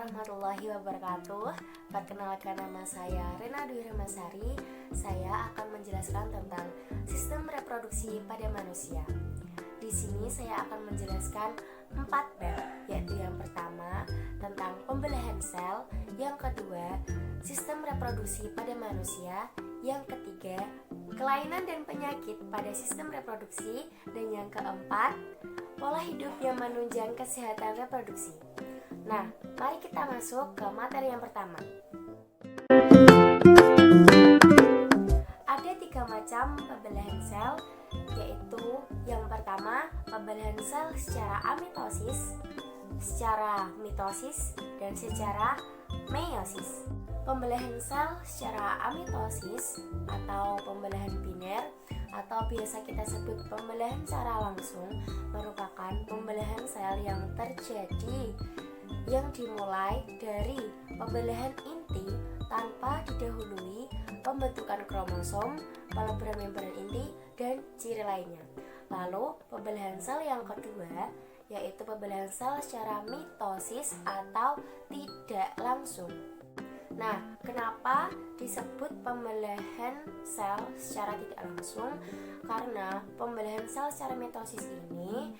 warahmatullahi wabarakatuh. Perkenalkan, nama saya Rena Dwi Ramasari. Saya akan menjelaskan tentang sistem reproduksi pada manusia. Di sini saya akan menjelaskan 4 bab, yaitu yang pertama tentang pembelahan sel, yang kedua sistem reproduksi pada manusia, yang ketiga kelainan dan penyakit pada sistem reproduksi, dan yang keempat pola hidup yang menunjang kesehatan reproduksi. Nah, mari kita masuk ke materi yang pertama. Ada 3 macam pembelahan sel, yaitu yang pertama pembelahan sel secara amitosis, secara mitosis, dan secara meiosis. Pembelahan sel secara amitosis atau pembelahan biner atau biasa kita sebut pembelahan secara langsung merupakan pembelahan sel yang terjadi yang dimulai dari pembelahan inti tanpa didahului pembentukan kromosom, peleburan membran inti, dan ciri lainnya. Lalu pembelahan sel yang kedua yaitu pembelahan sel secara mitosis atau tidak langsung. Nah, kenapa disebut pembelahan sel secara tidak langsung? Karena pembelahan sel secara mitosis ini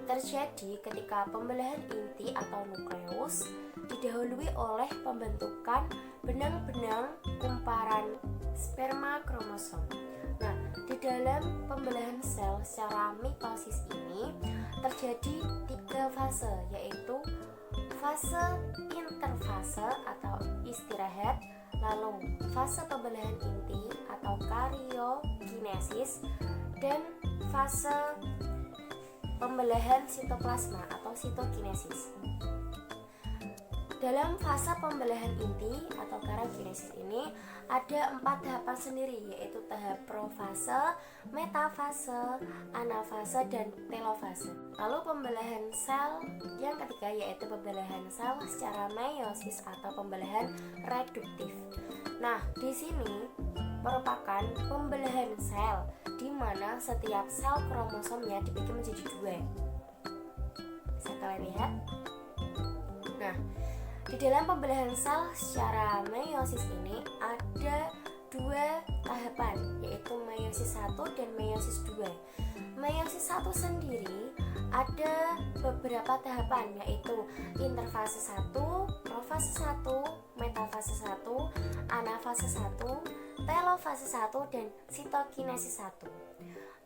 terjadi ketika pembelahan inti atau nukleus didahului oleh pembentukan benang-benang kumparan sperma kromosom. Nah, di dalam pembelahan sel secara mitosis ini terjadi 3 fase, yaitu fase interfase atau istirahat, lalu fase pembelahan inti atau karyokinesis, dan fase pembelahan sitoplasma atau sitokinesis. Dalam fase pembelahan inti atau karyokinesis ini ada 4 tahapan sendiri, yaitu tahap profase, metafase, anafase, dan telofase. Lalu pembelahan sel yang ketiga yaitu pembelahan sel secara meiosis atau pembelahan reduktif. Nah, di sini merupakan pembelahan sel di mana setiap sel kromosomnya dibagi menjadi 2. Bisa kalian lihat? Nah, di dalam pembelahan sel secara meiosis ini ada 2 tahapan, yaitu meiosis 1 dan meiosis 2. Meiosis 1 sendiri ada beberapa tahapan, yaitu interfase 1, profase 1, metafase 1, anafase 1, telofase 1, dan sitokinesis 1.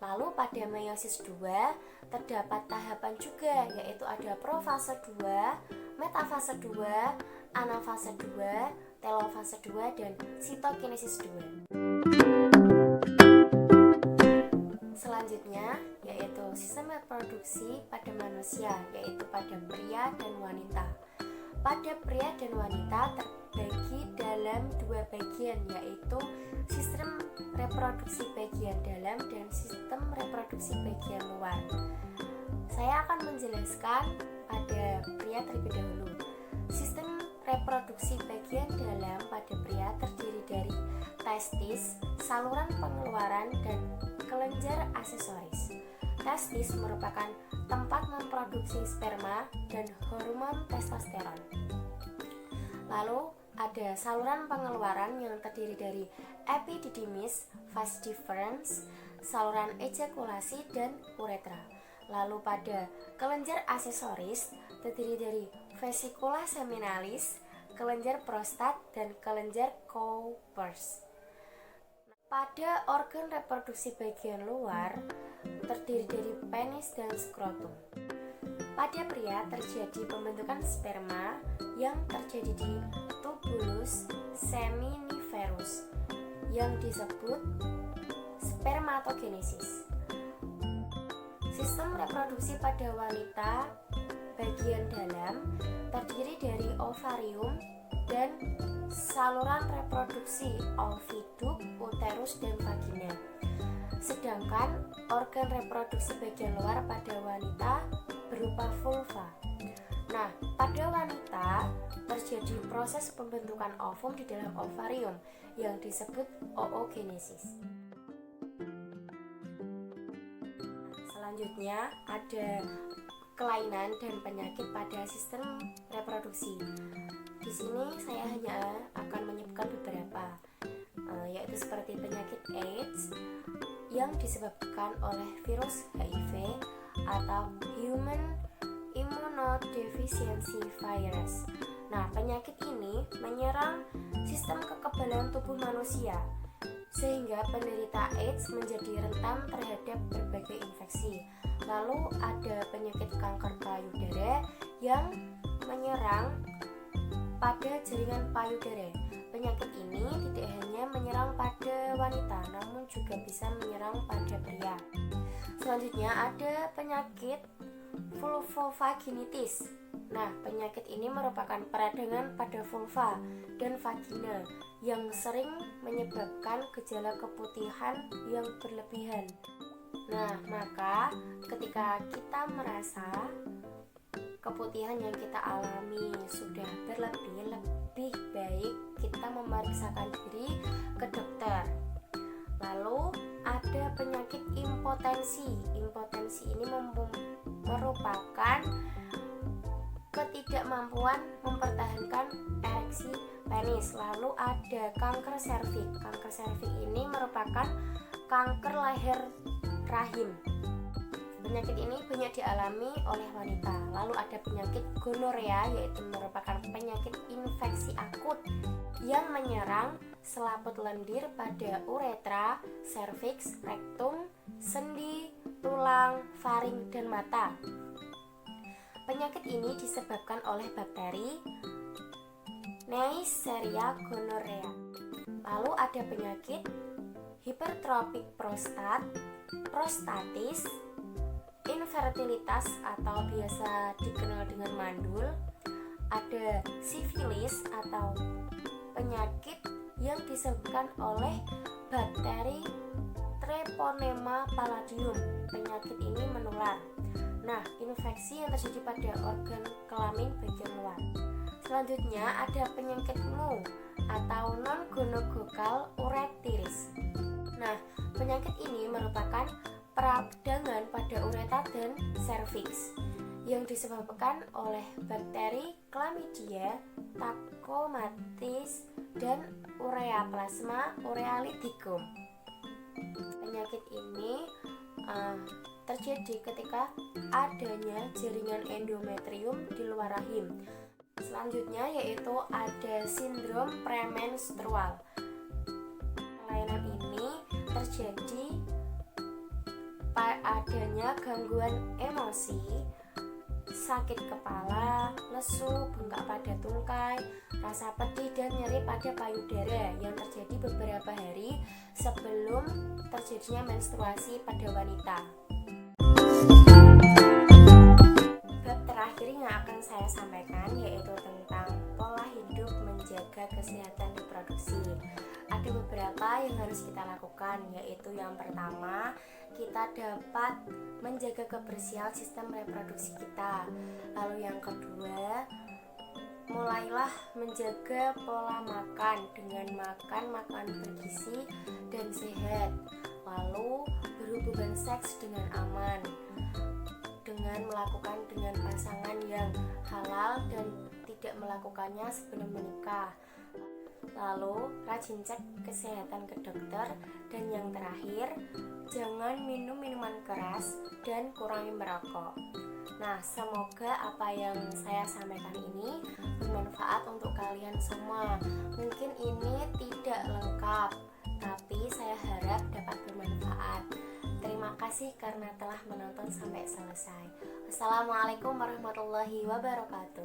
Lalu pada meiosis 2 terdapat tahapan juga, yaitu ada profase 2, metafase 2, anafase 2, telofase 2, dan sitokinesis 2. Selanjutnya yaitu sistem reproduksi pada manusia, yaitu pada pria dan wanita. Pada pria dan wanita terbagi dalam 2 bagian, yaitu sistem reproduksi bagian dalam dan sistem reproduksi bagian luar. Saya akan menjelaskan pada pria terlebih dahulu. Sistem reproduksi bagian dalam pada pria terdiri dari testis, saluran pengeluaran, dan kelenjar aksesoris. Testis merupakan tempat memproduksi sperma dan hormon testosteron. Lalu ada saluran pengeluaran yang terdiri dari epididymis, vas deferens, saluran ejakulasi, dan uretra. Lalu pada kelenjar aksesoris terdiri dari vesicula seminalis, kelenjar prostat, dan kelenjar Cowper's. Pada organ reproduksi bagian luar terdiri dari penis dan skrotum. Pada pria terjadi pembentukan sperma yang terjadi di tubulus seminiferus yang disebut spermatogenesis. Sistem reproduksi pada wanita bagian dalam terdiri dari ovarium dan saluran reproduksi oviduk, uterus, dan vagina. Sedangkan organ reproduksi bagian luar pada wanita berupa vulva. Nah, pada wanita terjadi proses pembentukan ovum di dalam ovarium yang disebut oogenesis. Selanjutnya ada kelainan dan penyakit pada sistem reproduksi. Di sini saya hanya akan menyebutkan beberapa, yaitu seperti penyakit AIDS yang disebabkan oleh virus HIV atau Human Immunodeficiency Virus. Nah, penyakit ini menyerang sistem kekebalan tubuh manusia, sehingga penderita AIDS menjadi rentan terhadap berbagai infeksi. Lalu ada penyakit kanker payudara yang menyerang pada jaringan payudara. Penyakit ini tidak hanya menyerang pada wanita, namun juga bisa menyerang pada pria. Selanjutnya ada penyakit vulvovaginitis. Nah, penyakit ini merupakan peradangan pada vulva dan vagina yang sering menyebabkan gejala keputihan yang berlebihan. Nah, maka ketika kita merasa keputihan yang kita alami sudah berlebih, lebih baik kita memeriksakan diri ke dokter. Lalu ada penyakit impotensi. Impotensi ini merupakan ketidakmampuan mempertahankan ereksi penis. Lalu ada kanker serviks. Kanker serviks ini merupakan kanker leher rahim. Penyakit ini banyak dialami oleh wanita. Lalu ada penyakit gonorea, yaitu merupakan penyakit infeksi akut yang menyerang selaput lendir pada uretra, serviks, rektum, sendi, tulang, faring, dan mata. Penyakit ini disebabkan oleh bakteri Neisseria gonorrhea. Lalu ada penyakit hipertrofik prostat, prostatis, infertilitas atau biasa dikenal dengan mandul, ada sifilis atau penyakit yang disebabkan oleh bakteri Treponema palladium. Penyakit ini menular. Nah, infeksi yang terjadi pada organ kelamin bagian luar. Selanjutnya ada penyakit MU atau non-gonococcal urethritis. Nah, penyakit ini merupakan peradangan pada uretra dan serviks yang disebabkan oleh bakteri Chlamydia, Tachynomatis, dan Ureaplasma urealyticum. Penyakit ini terjadi ketika adanya jaringan endometrium di luar rahim. Selanjutnya yaitu ada sindrom premenstrual. Kelainan ini terjadi adanya gangguan emosi, sakit kepala, lesu, bengkak pada tungkai, rasa pedih dan nyeri pada payudara yang terjadi beberapa hari sebelum terjadinya menstruasi pada wanita. Bab terakhir yang akan saya sampaikan yaitu tentang pola hidup menjaga kesehatan reproduksi. Ada beberapa yang harus kita lakukan, yaitu yang pertama, kita dapat menjaga kebersihan sistem reproduksi kita. Lalu yang kedua, mulailah menjaga pola makan dengan makan makanan bergizi dan sehat. Lalu berhubungan seks dengan aman, dengan melakukan dengan pasangan yang halal dan tidak melakukannya sebelum menikah. Lalu rajin cek kesehatan ke dokter. Dan yang terakhir, jangan minum minuman keras dan kurangi merokok. Nah, semoga apa yang saya sampaikan ini bermanfaat untuk kalian semua. Mungkin ini tidak lengkap, tapi saya harap dapat bermanfaat. Terima kasih karena telah menonton sampai selesai. Wassalamualaikum warahmatullahi wabarakatuh.